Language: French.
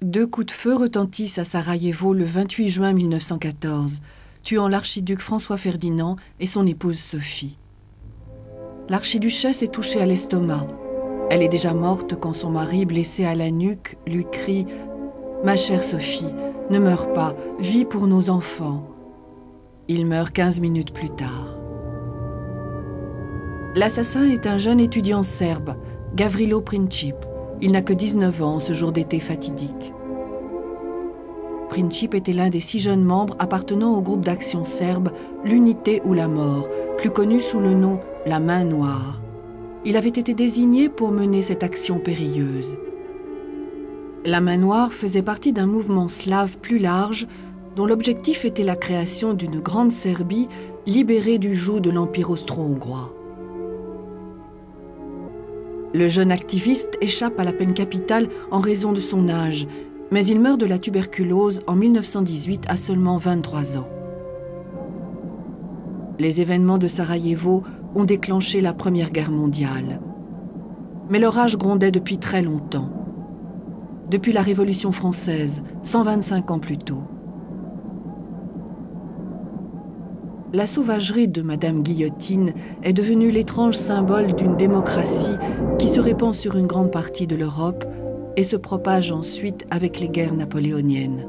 Deux coups de feu retentissent à Sarajevo le 28 juin 1914, tuant l'archiduc François Ferdinand et son épouse Sophie. L'archiduchesse est touchée à l'estomac. Elle est déjà morte quand son mari, blessé à la nuque, lui crie « Ma chère Sophie, ne meurs pas, vis pour nos enfants ». Il meurt 15 minutes plus tard. L'assassin est un jeune étudiant serbe, Gavrilo Princip. Il n'a que 19 ans ce jour d'été fatidique. Princip était l'un des 6 jeunes membres appartenant au groupe d'action serbe L'Unité ou la mort, plus connu sous le nom La Main Noire. Il avait été désigné pour mener cette action périlleuse. La Main Noire faisait partie d'un mouvement slave plus large dont l'objectif était la création d'une grande Serbie libérée du joug de l'Empire austro-hongrois. Le jeune activiste échappe à la peine capitale en raison de son âge, mais il meurt de la tuberculose en 1918 à seulement 23 ans. Les événements de Sarajevo ont déclenché la Première Guerre mondiale. Mais l'orage grondait depuis très longtemps. Depuis la Révolution française, 125 ans plus tôt. La sauvagerie de Madame Guillotine est devenue l'étrange symbole d'une démocratie qui se répand sur une grande partie de l'Europe et se propage ensuite avec les guerres napoléoniennes.